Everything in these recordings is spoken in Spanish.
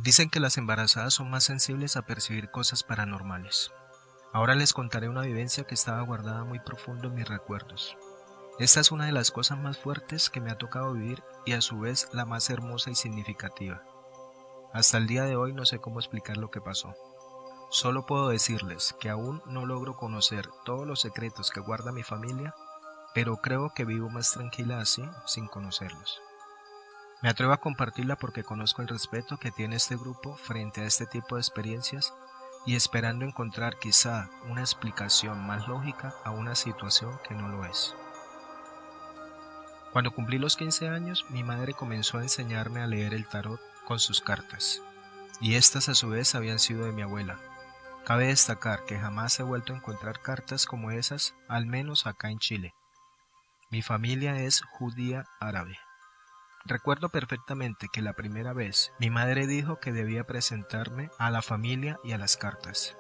Dicen que las embarazadas son más sensibles a percibir cosas paranormales. Ahora les contaré una vivencia que estaba guardada muy profundo en mis recuerdos. Esta es una de las cosas más fuertes que me ha tocado vivir y a su vez la más hermosa y significativa. Hasta el día de hoy no sé cómo explicar lo que pasó. Solo puedo decirles que aún no logro conocer todos los secretos que guarda mi familia, pero creo que vivo más tranquila así, sin conocerlos. Me atrevo a compartirla porque conozco el respeto que tiene este grupo frente a este tipo de experiencias y esperando encontrar quizá una explicación más lógica a una situación que no lo es. Cuando cumplí los 15 años, mi madre comenzó a enseñarme a leer el tarot con sus cartas, y estas a su vez habían sido de mi abuela. Cabe destacar que jamás he vuelto a encontrar cartas como esas, al menos acá en Chile. Mi familia es judía árabe. Recuerdo perfectamente que la primera vez mi madre dijo que debía presentarme a la familia y a las cartas.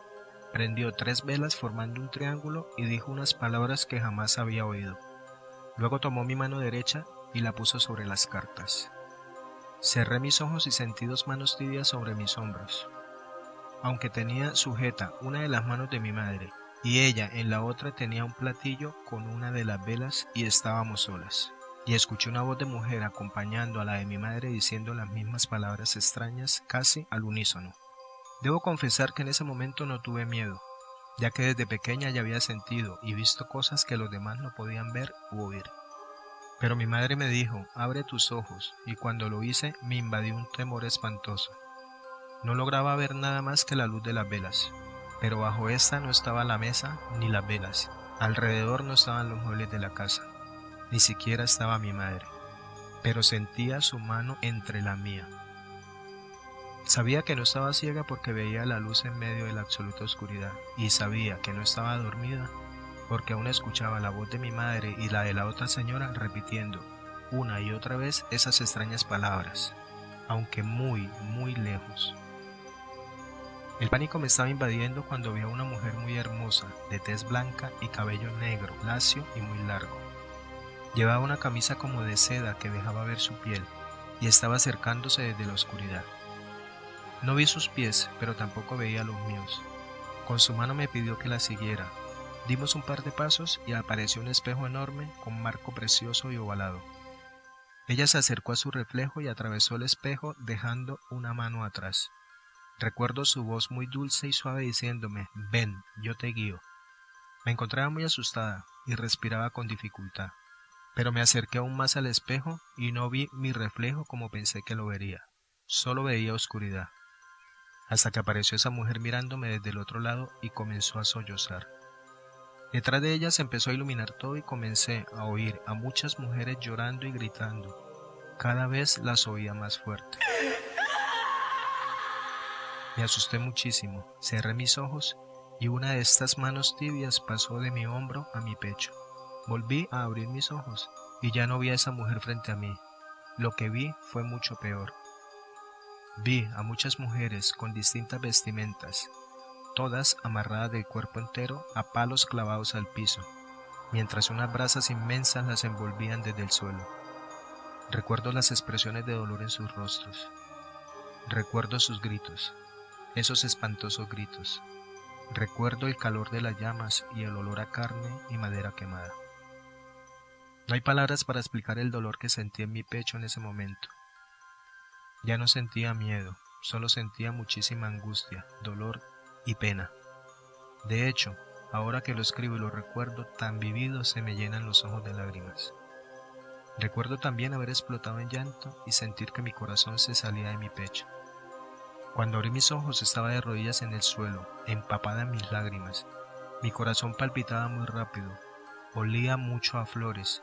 Prendió 3 velas formando un triángulo y dijo unas palabras que jamás había oído. Luego tomó mi mano derecha y la puso sobre las cartas. Cerré mis ojos y sentí 2 manos tibias sobre mis hombros. Aunque tenía sujeta una de las manos de mi madre y ella en la otra tenía un platillo con una de las velas y estábamos solas. Y escuché una voz de mujer acompañando a la de mi madre diciendo las mismas palabras extrañas casi al unísono. Debo confesar que en ese momento no tuve miedo, ya que desde pequeña ya había sentido y visto cosas que los demás no podían ver u oír. Pero mi madre me dijo, abre tus ojos, y cuando lo hice me invadió un temor espantoso. No lograba ver nada más que la luz de las velas, pero bajo esta no estaba la mesa ni las velas, alrededor no estaban los muebles de la casa. Ni siquiera estaba mi madre, pero sentía su mano entre la mía. Sabía que no estaba ciega porque veía la luz en medio de la absoluta oscuridad, y sabía que no estaba dormida porque aún escuchaba la voz de mi madre y la de la otra señora repitiendo una y otra vez esas extrañas palabras, aunque muy, muy lejos. El pánico me estaba invadiendo cuando vi a una mujer muy hermosa, de tez blanca y cabello negro, lacio y muy largo. Llevaba una camisa como de seda que dejaba ver su piel y estaba acercándose desde la oscuridad. No vi sus pies, pero tampoco veía los míos. Con su mano me pidió que la siguiera. Dimos un par de pasos y apareció un espejo enorme con marco precioso y ovalado. Ella se acercó a su reflejo y atravesó el espejo dejando una mano atrás. Recuerdo su voz muy dulce y suave diciéndome, ven, yo te guío. Me encontraba muy asustada y respiraba con dificultad. Pero me acerqué aún más al espejo y no vi mi reflejo como pensé que lo vería. Solo veía oscuridad. Hasta que apareció esa mujer mirándome desde el otro lado y comenzó a sollozar. Detrás de ella se empezó a iluminar todo y comencé a oír a muchas mujeres llorando y gritando. Cada vez las oía más fuerte. Me asusté muchísimo, cerré mis ojos y una de estas manos tibias pasó de mi hombro a mi pecho. Volví a abrir mis ojos y ya no vi a esa mujer frente a mí. Lo que vi fue mucho peor. Vi a muchas mujeres con distintas vestimentas, todas amarradas del cuerpo entero a palos clavados al piso, mientras unas brasas inmensas las envolvían desde el suelo. Recuerdo las expresiones de dolor en sus rostros. Recuerdo sus gritos, esos espantosos gritos. Recuerdo el calor de las llamas y el olor a carne y madera quemada. No hay palabras para explicar el dolor que sentí en mi pecho en ese momento. Ya no sentía miedo, solo sentía muchísima angustia, dolor y pena. De hecho, ahora que lo escribo y lo recuerdo tan vivido, se me llenan los ojos de lágrimas. Recuerdo también haber explotado en llanto y sentir que mi corazón se salía de mi pecho. Cuando abrí mis ojos estaba de rodillas en el suelo, empapada en mis lágrimas. Mi corazón palpitaba muy rápido, olía mucho a flores,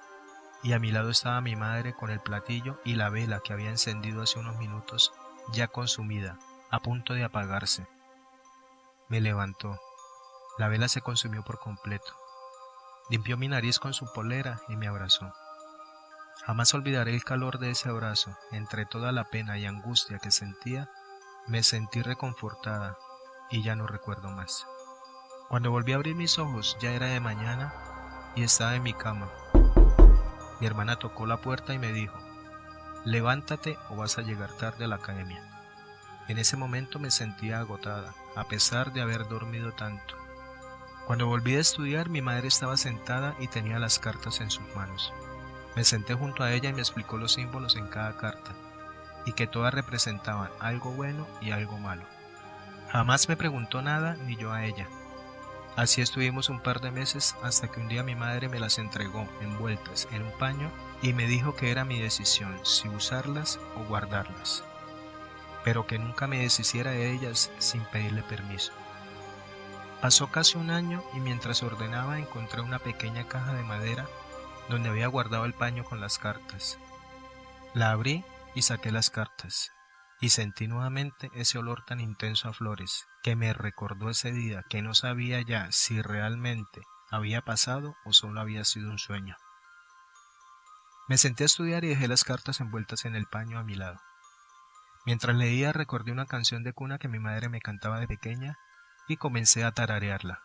y a mi lado estaba mi madre con el platillo y la vela que había encendido hace unos minutos, ya consumida, a punto de apagarse. Me levantó. La vela se consumió por completo. Limpió mi nariz con su polera y me abrazó. Jamás olvidaré el calor de ese abrazo. Entre toda la pena y angustia que sentía, me sentí reconfortada y ya no recuerdo más. Cuando volví a abrir mis ojos ya era de mañana y estaba en mi cama. Mi hermana tocó la puerta y me dijo: levántate o vas a llegar tarde a la academia. En ese momento me sentía agotada, a pesar de haber dormido tanto. Cuando volví a estudiar, mi madre estaba sentada y tenía las cartas en sus manos. Me senté junto a ella y me explicó los símbolos en cada carta, y que todas representaban algo bueno y algo malo. Jamás me preguntó nada ni yo a ella. Así estuvimos un par de meses hasta que un día mi madre me las entregó envueltas en un paño y me dijo que era mi decisión si usarlas o guardarlas, pero que nunca me deshiciera de ellas sin pedirle permiso. Pasó casi un año y mientras ordenaba encontré una pequeña caja de madera donde había guardado el paño con las cartas. La abrí y saqué las cartas, y sentí nuevamente ese olor tan intenso a flores que me recordó ese día que no sabía ya si realmente había pasado o solo había sido un sueño. Me senté a estudiar y dejé las cartas envueltas en el paño a mi lado. Mientras leía recordé una canción de cuna que mi madre me cantaba de pequeña y comencé a tararearla.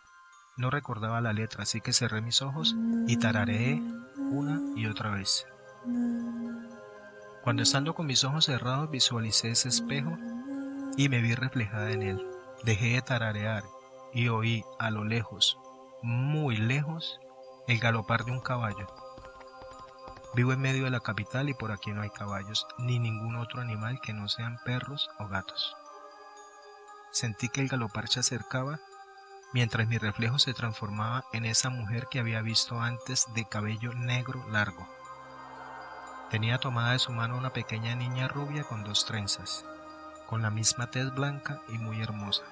No recordaba la letra, así que cerré mis ojos y tarareé una y otra vez. Cuando estando con mis ojos cerrados visualicé ese espejo y me vi reflejada en él. Dejé de tararear y oí a lo lejos, muy lejos, el galopar de un caballo. Vivo en medio de la capital y por aquí no hay caballos ni ningún otro animal que no sean perros o gatos. Sentí que el galopar se acercaba mientras mi reflejo se transformaba en esa mujer que había visto antes de cabello negro largo. Tenía tomada de su mano una pequeña niña rubia con 2 trenzas, con la misma tez blanca y muy hermosa.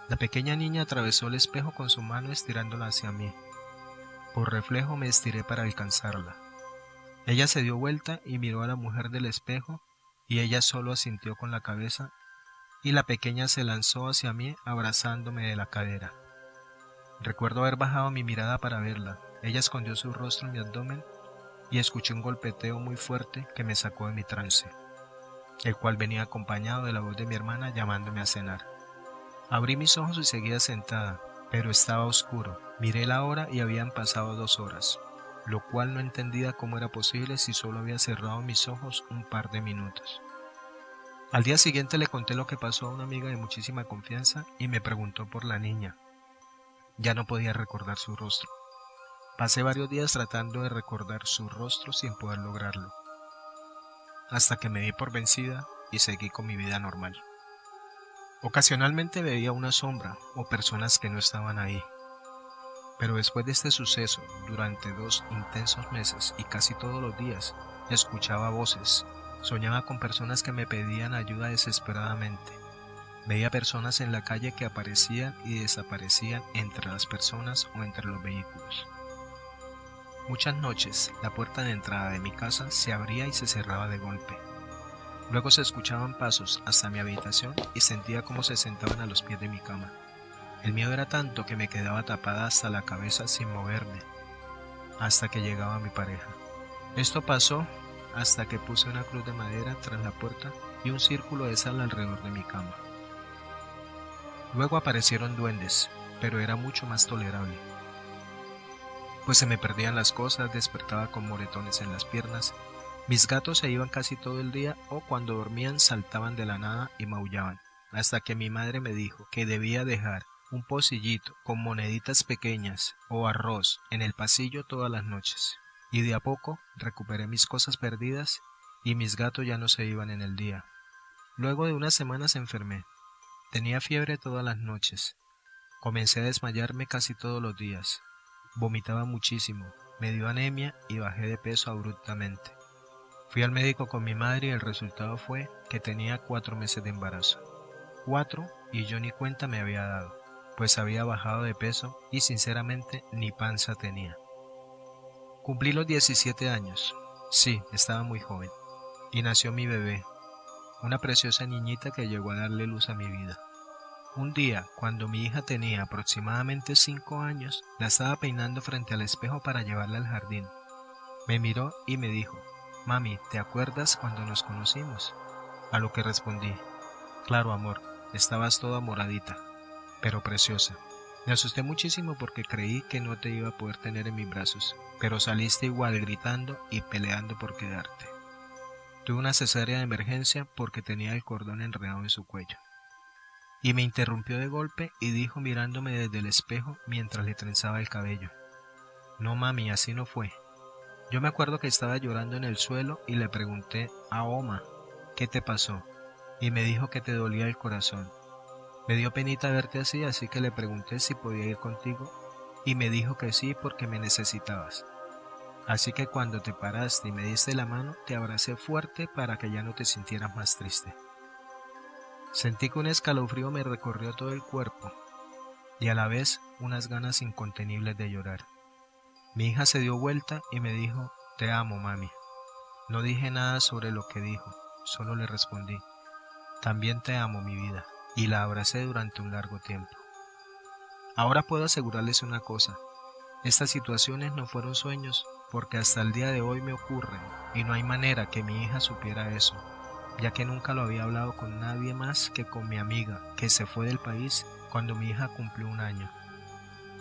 La pequeña niña atravesó el espejo con su mano estirándola hacia mí. Por reflejo me estiré para alcanzarla. Ella se dio vuelta y miró a la mujer del espejo y ella solo asintió con la cabeza y la pequeña se lanzó hacia mí abrazándome de la cadera. Recuerdo haber bajado mi mirada para verla. Ella escondió su rostro en mi abdomen y escuché un golpeteo muy fuerte que me sacó de mi trance, el cual venía acompañado de la voz de mi hermana llamándome a cenar. Abrí mis ojos y seguía sentada, pero estaba oscuro. Miré la hora y habían pasado 2 horas, lo cual no entendía cómo era posible si solo había cerrado mis ojos un par de minutos. Al día siguiente le conté lo que pasó a una amiga de muchísima confianza y me preguntó por la niña. Ya no podía recordar su rostro. Pasé varios días tratando de recordar su rostro sin poder lograrlo, hasta que me di por vencida y seguí con mi vida normal. Ocasionalmente veía una sombra o personas que no estaban ahí, pero después de este suceso, durante 2 intensos meses y casi todos los días, escuchaba voces, soñaba con personas que me pedían ayuda desesperadamente. Veía personas en la calle que aparecían y desaparecían entre las personas o entre los vehículos. Muchas noches, la puerta de entrada de mi casa se abría y se cerraba de golpe. Luego se escuchaban pasos hasta mi habitación y sentía cómo se sentaban a los pies de mi cama. El miedo era tanto que me quedaba tapada hasta la cabeza sin moverme, hasta que llegaba mi pareja. Esto pasó hasta que puse una cruz de madera tras la puerta y un círculo de sal alrededor de mi cama. Luego aparecieron duendes, pero era mucho más tolerable, pues se me perdían las cosas, despertaba con moretones en las piernas. Mis gatos se iban casi todo el día o cuando dormían saltaban de la nada y maullaban, hasta que mi madre me dijo que debía dejar un pocillito con moneditas pequeñas o arroz en el pasillo todas las noches. Y de a poco recuperé mis cosas perdidas y mis gatos ya no se iban en el día. Luego de unas semanas enfermé. Tenía fiebre todas las noches. Comencé a desmayarme casi todos los días. Vomitaba muchísimo, me dio anemia y bajé de peso abruptamente. Fui al médico con mi madre y el resultado fue que tenía 4 meses de embarazo. 4 y yo ni cuenta me había dado, pues había bajado de peso y sinceramente ni panza tenía. Cumplí los 17 años, sí, estaba muy joven, y nació mi bebé, una preciosa niñita que llegó a darle luz a mi vida. Un día, cuando mi hija tenía aproximadamente 5 años, la estaba peinando frente al espejo para llevarla al jardín. Me miró y me dijo: «Mami, ¿te acuerdas cuando nos conocimos?». A lo que respondí: «Claro, amor, estabas toda moradita, pero preciosa». Me asusté muchísimo porque creí que no te iba a poder tener en mis brazos, pero saliste igual gritando y peleando por quedarte. Tuve una cesárea de emergencia porque tenía el cordón enredado en su cuello. Y me interrumpió de golpe y dijo mirándome desde el espejo mientras le trenzaba el cabello: «No, mami, así no fue». Yo me acuerdo que estaba llorando en el suelo y le pregunté a Oma: «¿Qué te pasó?». Y me dijo que te dolía el corazón. Me dio penita verte así que le pregunté si podía ir contigo y me dijo que sí porque me necesitabas. Así que cuando te paraste y me diste la mano, te abracé fuerte para que ya no te sintieras más triste. Sentí que un escalofrío me recorrió todo el cuerpo y a la vez unas ganas incontenibles de llorar. Mi hija se dio vuelta y me dijo: «Te amo, mami». No dije nada sobre lo que dijo, solo le respondí: «También te amo, mi vida», y la abracé durante un largo tiempo. Ahora puedo asegurarles una cosa: estas situaciones no fueron sueños, porque hasta el día de hoy me ocurren, y no hay manera que mi hija supiera eso, ya que nunca lo había hablado con nadie más que con mi amiga, que se fue del país cuando mi hija cumplió 1 año.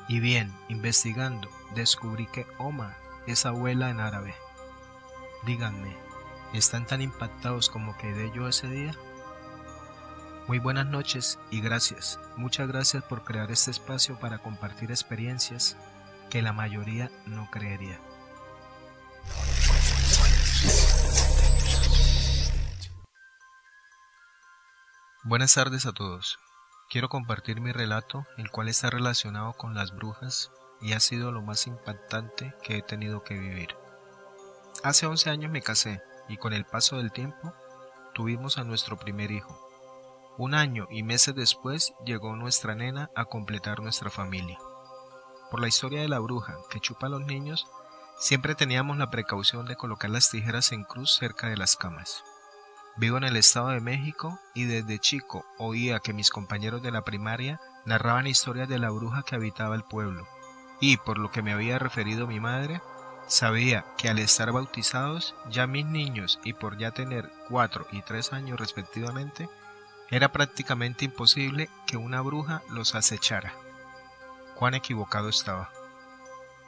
Y bien, investigando, descubrí que Oma es abuela en árabe. Díganme, ¿están tan impactados como quedé yo ese día? Muy buenas noches y gracias, muchas gracias por crear este espacio para compartir experiencias que la mayoría no creería. Buenas tardes a todos. Quiero compartir mi relato, el cual está relacionado con las brujas y ha sido lo más impactante que he tenido que vivir. Hace 11 años me casé y con el paso del tiempo tuvimos a nuestro primer hijo. 1 año y meses después llegó nuestra nena a completar nuestra familia. Por la historia de la bruja que chupa a los niños, siempre teníamos la precaución de colocar las tijeras en cruz cerca de las camas. Vivo en el Estado de México y desde chico oía que mis compañeros de la primaria narraban historias de la bruja que habitaba el pueblo, y por lo que me había referido mi madre, sabía que al estar bautizados ya mis niños y por ya tener 4 y 3 años respectivamente, era prácticamente imposible que una bruja los acechara. Cuán equivocado estaba.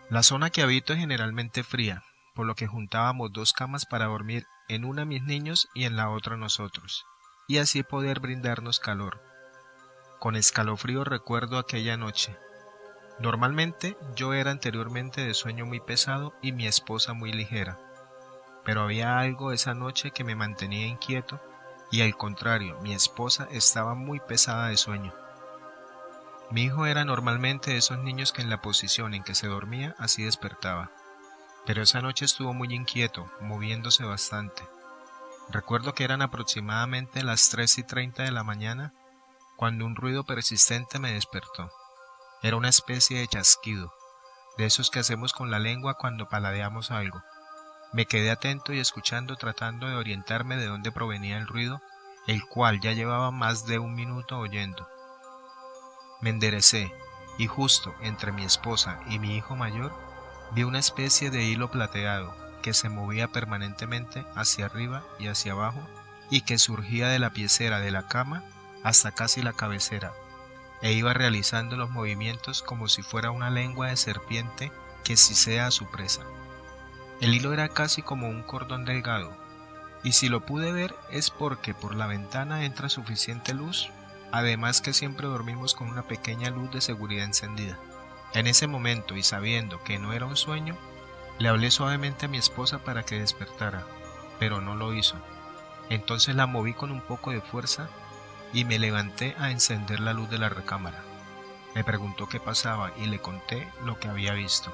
La zona que habito es generalmente fría, por lo que juntábamos 2 camas para dormir en una mis niños y en la otra nosotros, y así poder brindarnos calor. Con escalofrío recuerdo aquella noche. Normalmente yo era anteriormente de sueño muy pesado y mi esposa muy ligera, pero había algo esa noche que me mantenía inquieto y al contrario, mi esposa estaba muy pesada de sueño. Mi hijo era normalmente de esos niños que en la posición en que se dormía así despertaba, pero esa noche estuvo muy inquieto, moviéndose bastante. Recuerdo que eran aproximadamente las 3:30 de la mañana cuando un ruido persistente me despertó. Era una especie de chasquido, de esos que hacemos con la lengua cuando paladeamos algo. Me quedé atento y escuchando tratando de orientarme de dónde provenía el ruido, el cual ya llevaba más de 1 minuto oyendo. Me enderecé y justo entre mi esposa y mi hijo mayor vi una especie de hilo plateado que se movía permanentemente hacia arriba y hacia abajo y que surgía de la piecera de la cama hasta casi la cabecera e iba realizando los movimientos como si fuera una lengua de serpiente que sisea a su presa. El hilo era casi como un cordón delgado, y si lo pude ver es porque por la ventana entra suficiente luz, además que siempre dormimos con una pequeña luz de seguridad encendida. En ese momento y sabiendo que no era un sueño, le hablé suavemente a mi esposa para que despertara, pero no lo hizo. Entonces la moví con un poco de fuerza y me levanté a encender la luz de la recámara. Me preguntó qué pasaba y le conté lo que había visto.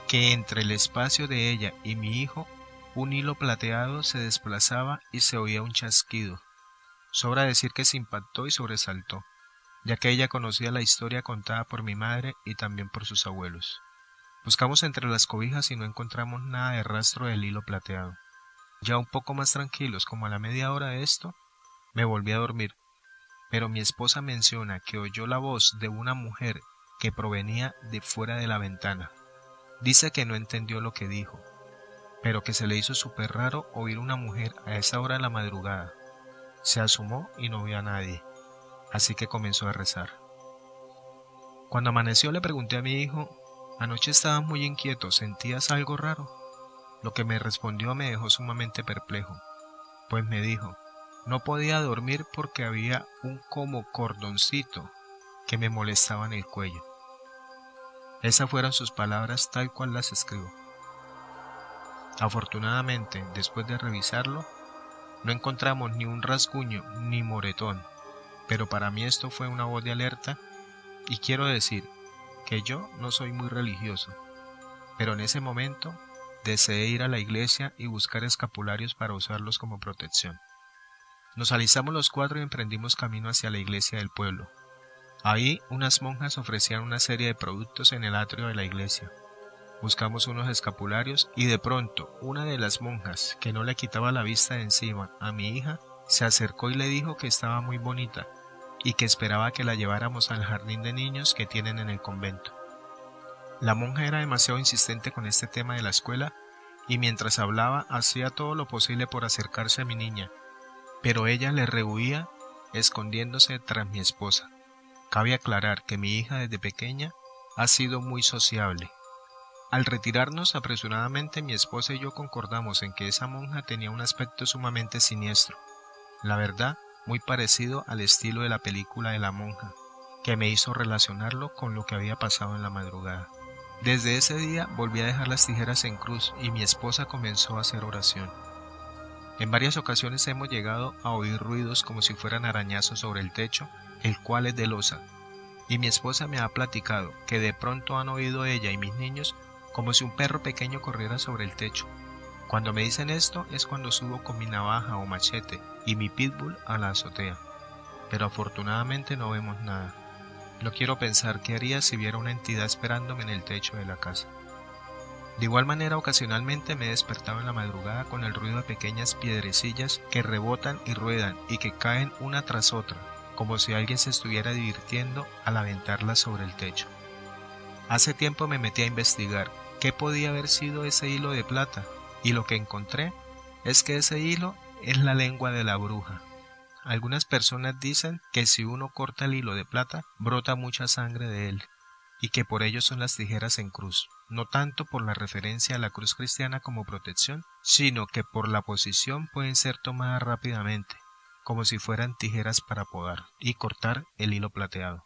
Que entre el espacio de ella y mi hijo, un hilo plateado se desplazaba y se oía un chasquido. Sobra decir que se impactó y sobresaltó, ya que ella conocía la historia contada por mi madre y también por sus abuelos. Buscamos entre las cobijas y no encontramos nada de rastro del hilo plateado. Ya un poco más tranquilos, como a la media hora de esto, me volví a dormir, pero mi esposa menciona que oyó la voz de una mujer que provenía de fuera de la ventana. Dice que no entendió lo que dijo, pero que se le hizo súper raro oír una mujer a esa hora de la madrugada. Se asomó y no vio a nadie, así que comenzó a rezar. Cuando amaneció le pregunté a mi hijo: «Anoche estabas muy inquieto, ¿sentías algo raro?». Lo que me respondió me dejó sumamente perplejo, pues me dijo: «No podía dormir porque había un como cordoncito que me molestaba en el cuello». Esas fueron sus palabras tal cual las escribo. Afortunadamente, después de revisarlo, no encontramos ni un rasguño ni moretón, pero para mí esto fue una voz de alerta. Y quiero decir que yo no soy muy religioso, pero en ese momento deseé ir a la iglesia y buscar escapularios para usarlos como protección. Nos alistamos los 4 y emprendimos camino hacia la iglesia del pueblo. Ahí unas monjas ofrecían una serie de productos en el atrio de la iglesia. Buscamos unos escapularios y de pronto una de las monjas, que no le quitaba la vista de encima a mi hija, se acercó y le dijo que estaba muy bonita y que esperaba que la lleváramos al jardín de niños que tienen en el convento. La monja era demasiado insistente con este tema de la escuela y mientras hablaba hacía todo lo posible por acercarse a mi niña, pero ella le rehuía escondiéndose tras mi esposa. Cabe aclarar que mi hija desde pequeña ha sido muy sociable. Al retirarnos apresuradamente, mi esposa y yo concordamos en que esa monja tenía un aspecto sumamente siniestro. La verdad, muy parecido al estilo de la película de la monja, que me hizo relacionarlo con lo que había pasado en la madrugada. Desde ese día volví a dejar las tijeras en cruz y mi esposa comenzó a hacer oración. En varias ocasiones hemos llegado a oír ruidos como si fueran arañazos sobre el techo, el cual es de losa, y mi esposa me ha platicado que de pronto han oído ella y mis niños como si un perro pequeño corriera sobre el techo. Cuando me dicen esto es cuando subo con mi navaja o machete y mi pitbull a la azotea, pero afortunadamente no vemos nada. No quiero pensar qué haría si viera una entidad esperándome en el techo de la casa. De igual manera, ocasionalmente me he despertado en la madrugada con el ruido de pequeñas piedrecillas que rebotan y ruedan y que caen una tras otra, como si alguien se estuviera divirtiendo al aventarlas sobre el techo. Hace tiempo me metí a investigar qué podía haber sido ese hilo de plata, y lo que encontré es que ese hilo es la lengua de la bruja. Algunas personas dicen que si uno corta el hilo de plata, brota mucha sangre de él, y que por ello son las tijeras en cruz, no tanto por la referencia a la cruz cristiana como protección, sino que por la posición pueden ser tomadas rápidamente, como si fueran tijeras para podar y cortar el hilo plateado.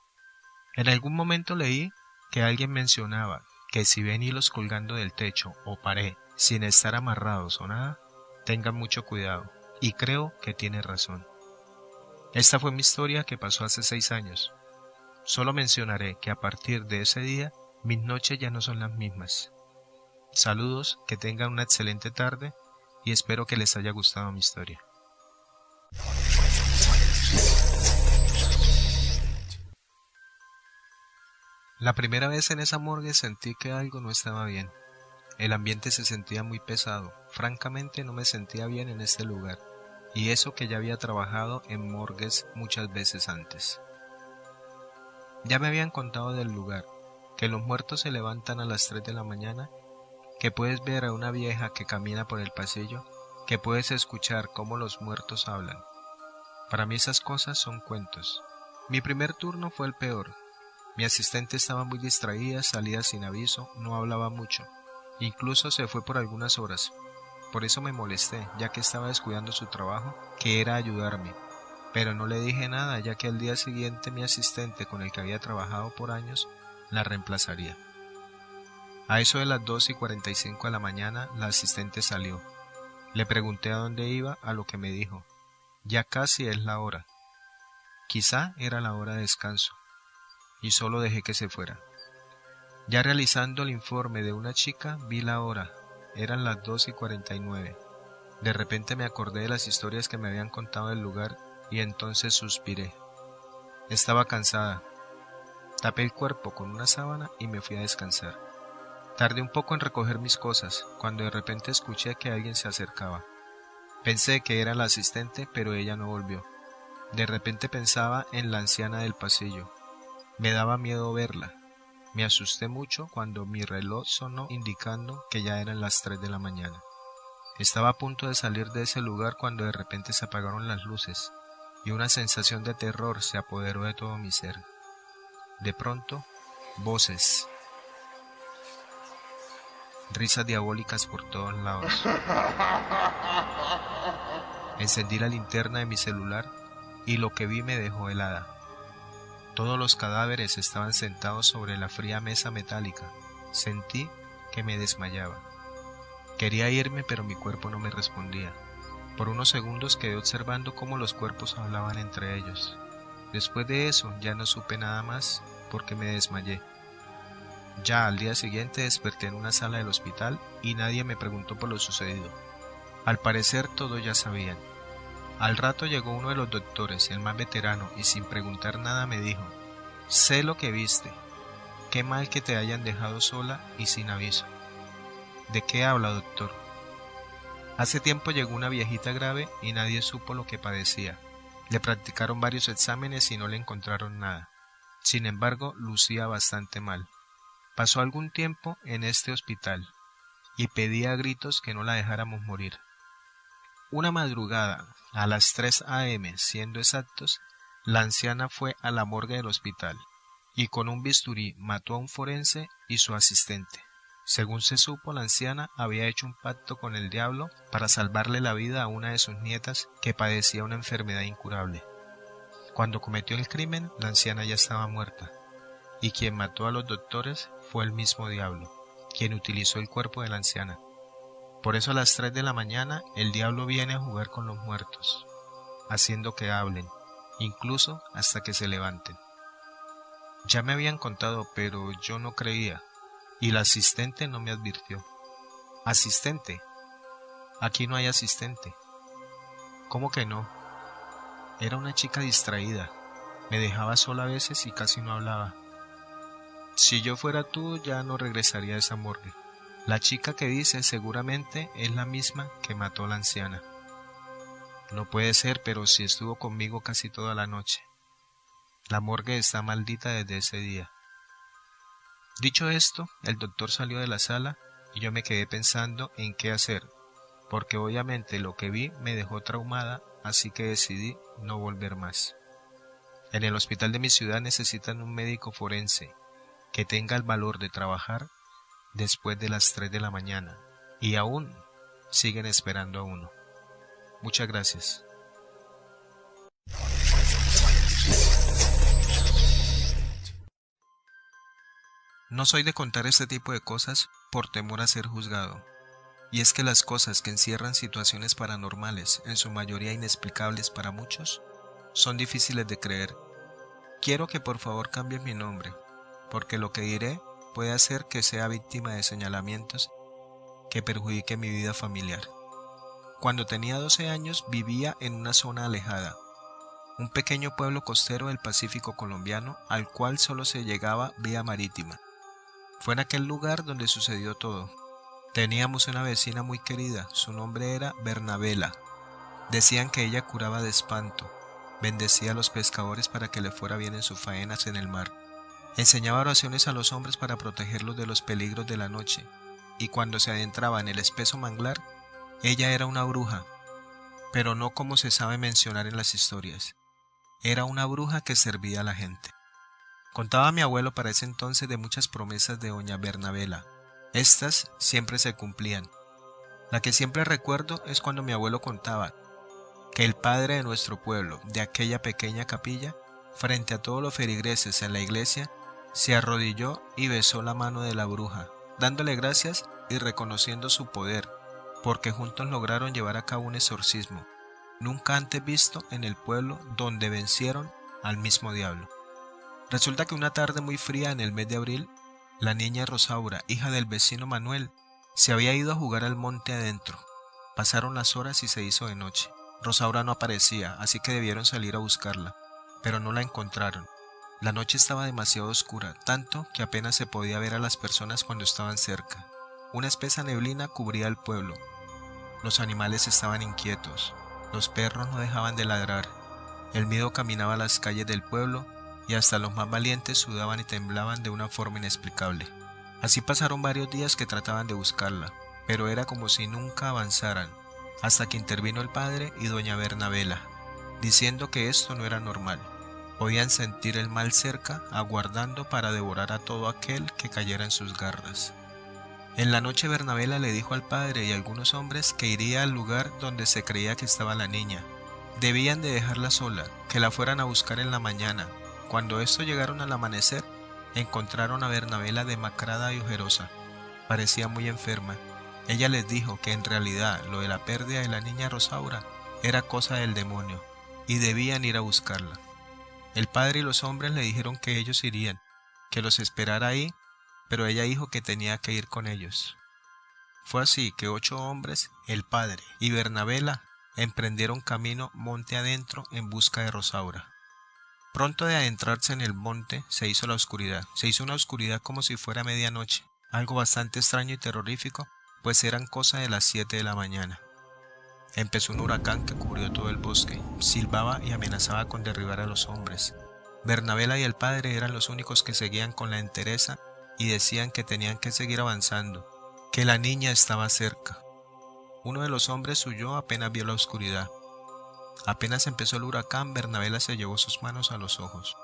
En algún momento leí que alguien mencionaba que si ven hilos colgando del techo o pared sin estar amarrados o nada, tengan mucho cuidado, y creo que tiene razón. Esta fue mi historia que pasó hace 6 años. Solo mencionaré que a partir de ese día mis noches ya no son las mismas. Saludos, que tengan una excelente tarde y espero que les haya gustado mi historia. La primera vez en esa morgue sentí que algo no estaba bien. El ambiente se sentía muy pesado. Francamente no me sentía bien en este lugar, y eso que ya había trabajado en morgues muchas veces antes. Ya me habían contado del lugar, que los muertos se levantan a las 3 de la mañana, que puedes ver a una vieja que camina por el pasillo, que puedes escuchar cómo los muertos hablan. Para mí esas cosas son cuentos. Mi primer turno fue el peor. Mi asistente estaba muy distraída, salía sin aviso, no hablaba mucho. Incluso se fue por algunas horas. Por eso me molesté, ya que estaba descuidando su trabajo, que era ayudarme. Pero no le dije nada, ya que al día siguiente mi asistente, con el que había trabajado por años, la reemplazaría. A eso de las 2:45 de la mañana, la asistente salió. Le pregunté a dónde iba, a lo que me dijo: ya casi es la hora. Quizá era la hora de descanso, y solo dejé que se fuera. Ya realizando el informe de una chica, vi la hora. Eran las 2:49. De repente me acordé de las historias que me habían contado del lugar y entonces suspiré. Estaba cansada. Tapé el cuerpo con una sábana y me fui a descansar. Tardé un poco en recoger mis cosas, cuando de repente escuché que alguien se acercaba. Pensé que era la asistente, pero ella no volvió. De repente pensaba en la anciana del pasillo. Me daba miedo verla. Me asusté mucho cuando mi reloj sonó indicando que ya eran las 3 de la mañana. Estaba a punto de salir de ese lugar cuando de repente se apagaron las luces y una sensación de terror se apoderó de todo mi ser. De pronto, voces, risas diabólicas por todos lados. Encendí la linterna de mi celular y lo que vi me dejó helada. Todos los cadáveres estaban sentados sobre la fría mesa metálica. Sentí que me desmayaba. Quería irme, pero mi cuerpo no me respondía. Por unos segundos quedé observando cómo los cuerpos hablaban entre ellos. Después de eso ya no supe nada más porque me desmayé. Ya al día siguiente desperté en una sala del hospital y nadie me preguntó por lo sucedido. Al parecer todos ya sabían. Al rato llegó uno de los doctores, el más veterano, y sin preguntar nada me dijo: «Sé lo que viste. Qué mal que te hayan dejado sola y sin aviso». «¿De qué habla, doctor?» «Hace tiempo llegó una viejita grave y nadie supo lo que padecía. Le practicaron varios exámenes y no le encontraron nada. Sin embargo, lucía bastante mal. Pasó algún tiempo en este hospital y pedía a gritos que no la dejáramos morir. Una madrugada, a las 3 a.m., siendo exactos, la anciana fue a la morgue del hospital y con un bisturí mató a un forense y su asistente. Según se supo, la anciana había hecho un pacto con el diablo para salvarle la vida a una de sus nietas que padecía una enfermedad incurable. Cuando cometió el crimen, la anciana ya estaba muerta, y quien mató a los doctores fue el mismo diablo, quien utilizó el cuerpo de la anciana. Por eso a las 3 de la mañana el diablo viene a jugar con los muertos, haciendo que hablen, incluso hasta que se levanten. Ya me habían contado, pero yo no creía, y la asistente no me advirtió. ¿Asistente? Aquí no hay asistente. ¿Cómo que no? Era una chica distraída, me dejaba sola a veces y casi no hablaba. Si yo fuera tú, ya no regresaría a esa morgue. La chica que dice seguramente es la misma que mató a la anciana. No puede ser, pero si estuvo conmigo casi toda la noche. La morgue está maldita desde ese día. Dicho esto, el doctor salió de la sala y yo me quedé pensando en qué hacer, porque obviamente lo que vi me dejó traumada, así que decidí no volver más. En el hospital de mi ciudad necesitan un médico forense que tenga el valor de trabajar después de las 3 de la mañana, y aún siguen esperando a uno. Muchas gracias. No soy de contar este tipo de cosas por temor a ser juzgado, y es que las cosas que encierran situaciones paranormales, en su mayoría inexplicables para muchos, son difíciles de creer. Quiero que por favor cambies mi nombre, porque lo que diré puede hacer que sea víctima de señalamientos que perjudiquen mi vida familiar. Cuando tenía 12 años vivía en una zona alejada, un pequeño pueblo costero del Pacífico colombiano al cual solo se llegaba vía marítima. Fue en aquel lugar donde sucedió todo. Teníamos una vecina muy querida, su nombre era Bernabela. Decían que ella curaba de espanto, bendecía a los pescadores para que le fuera bien en sus faenas en el mar. Enseñaba oraciones a los hombres para protegerlos de los peligros de la noche, y cuando se adentraba en el espeso manglar, ella era una bruja, pero no como se sabe mencionar en las historias. Era una bruja que servía a la gente. Contaba mi abuelo para ese entonces de muchas promesas de doña Bernabela. Estas siempre se cumplían. La que siempre recuerdo es cuando mi abuelo contaba que el padre de nuestro pueblo, de aquella pequeña capilla, frente a todos los feligreses en la iglesia, se arrodilló y besó la mano de la bruja, dándole gracias y reconociendo su poder, porque juntos lograron llevar a cabo un exorcismo, nunca antes visto en el pueblo donde vencieron al mismo diablo. Resulta que una tarde muy fría en el mes de abril, la niña Rosaura, hija del vecino Manuel, se había ido a jugar al monte adentro. Pasaron las horas y se hizo de noche. Rosaura no aparecía, así que debieron salir a buscarla, pero no la encontraron. La noche estaba demasiado oscura, tanto que apenas se podía ver a las personas cuando estaban cerca. Una espesa neblina cubría el pueblo. Los animales estaban inquietos, los perros no dejaban de ladrar, el miedo caminaba a las calles del pueblo y hasta los más valientes sudaban y temblaban de una forma inexplicable. Así pasaron varios días que trataban de buscarla, pero era como si nunca avanzaran, hasta que intervino el padre y doña Bernabela, diciendo que esto no era normal. Podían sentir el mal cerca, aguardando para devorar a todo aquel que cayera en sus garras. En la noche Bernabela le dijo al padre y a algunos hombres que iría al lugar donde se creía que estaba la niña. Debían de dejarla sola, que la fueran a buscar en la mañana. Cuando estos llegaron al amanecer, encontraron a Bernabela demacrada y ojerosa. Parecía muy enferma. Ella les dijo que en realidad lo de la pérdida de la niña Rosaura era cosa del demonio, y debían ir a buscarla. El padre y los hombres le dijeron que ellos irían, que los esperara ahí, pero ella dijo que tenía que ir con ellos. Fue así que 8 hombres, el padre y Bernabela, emprendieron camino monte adentro en busca de Rosaura. Pronto de adentrarse en el monte se hizo la oscuridad. Se hizo una oscuridad como si fuera medianoche, algo bastante extraño y terrorífico, pues eran cosa de las 7 de la mañana. Empezó un huracán que cubrió todo el bosque, silbaba y amenazaba con derribar a los hombres. Bernabela y el padre eran los únicos que seguían con la entereza y decían que tenían que seguir avanzando, que la niña estaba cerca. Uno de los hombres huyó apenas vio la oscuridad. Apenas empezó el huracán, Bernabela se llevó sus manos a los ojos,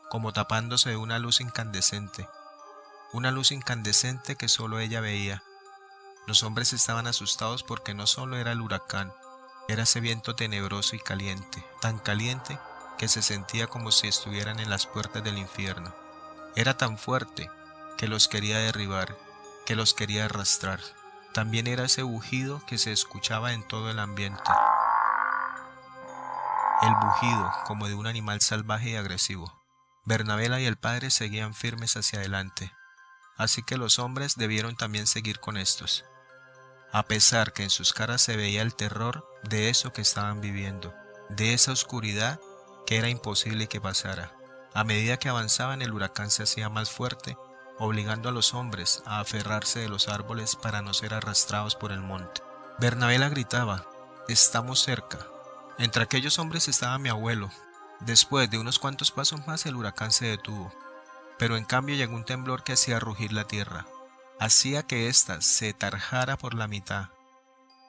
como tapándose de una luz incandescente que solo ella veía. Los hombres estaban asustados porque no solo era el huracán, era ese viento tenebroso y caliente, tan caliente que se sentía como si estuvieran en las puertas del infierno. Era tan fuerte que los quería derribar, que los quería arrastrar. También era ese bujido que se escuchaba en todo el ambiente. El bujido como de un animal salvaje y agresivo. Bernabela y el padre seguían firmes hacia adelante, así que los hombres debieron también seguir con estos, a pesar que en sus caras se veía el terror de eso que estaban viviendo, de esa oscuridad que era imposible que pasara. A medida que avanzaban, el huracán se hacía más fuerte, obligando a los hombres a aferrarse de los árboles para no ser arrastrados por el monte. Bernabela gritaba: «Estamos cerca». Entre aquellos hombres estaba mi abuelo. Después de unos cuantos pasos más el huracán se detuvo, pero en cambio llegó un temblor que hacía rugir la tierra, hacía que ésta se tarjara por la mitad.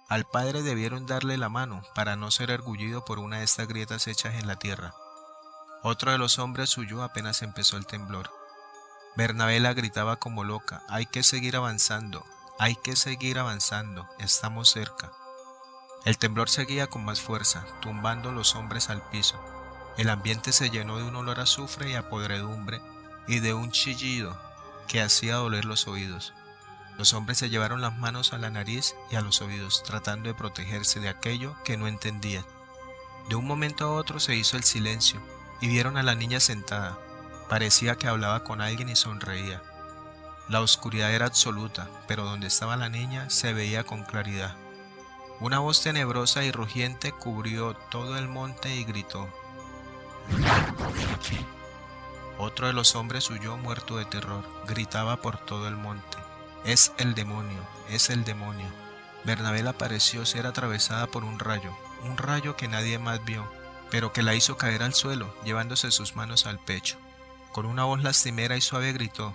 Al padre debieron darle la mano para no ser engullido por una de estas grietas hechas en la tierra. Otro de los hombres huyó apenas empezó el temblor. Bernabela gritaba como loca: «Hay que seguir avanzando, hay que seguir avanzando, estamos cerca». El temblor seguía con más fuerza, tumbando los hombres al piso. El ambiente se llenó de un olor a azufre y a podredumbre, y de un chillido que hacía doler los oídos. Los hombres se llevaron las manos a la nariz y a los oídos, tratando de protegerse de aquello que no entendían. De un momento a otro se hizo el silencio, y vieron a la niña sentada. Parecía que hablaba con alguien y sonreía. La oscuridad era absoluta, pero donde estaba la niña se veía con claridad. Una voz tenebrosa y rugiente cubrió todo el monte y gritó. Otro de los hombres huyó muerto de terror, gritaba por todo el monte: «Es el demonio, es el demonio». Bernabela pareció ser atravesada por un rayo que nadie más vio, pero que la hizo caer al suelo, llevándose sus manos al pecho. Con una voz lastimera y suave gritó: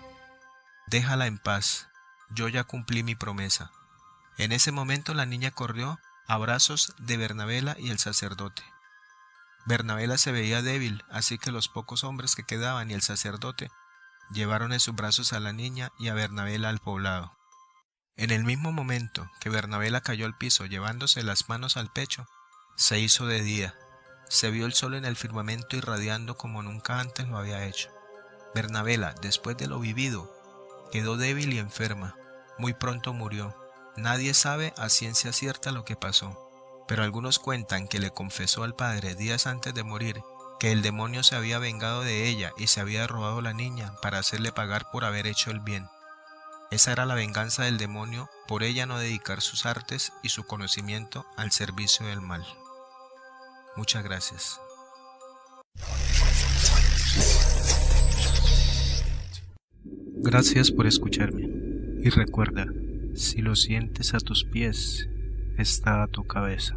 «Déjala en paz, yo ya cumplí mi promesa». En ese momento la niña corrió a brazos de Bernabela y el sacerdote. Bernabela se veía débil, así que los pocos hombres que quedaban y el sacerdote llevaron en sus brazos a la niña y a Bernabela al poblado. En el mismo momento que Bernabela cayó al piso llevándose las manos al pecho, se hizo de día. Se vio el sol en el firmamento irradiando como nunca antes lo había hecho. Bernabela, después de lo vivido, quedó débil y enferma. Muy pronto murió. Nadie sabe a ciencia cierta lo que pasó, pero algunos cuentan que le confesó al padre días antes de morir que el demonio se había vengado de ella y se había robado la niña para hacerle pagar por haber hecho el bien. Esa era la venganza del demonio por ella no dedicar sus artes y su conocimiento al servicio del mal. Muchas gracias. Gracias por escucharme. Y recuerda, si lo sientes a tus pies, está a tu cabeza.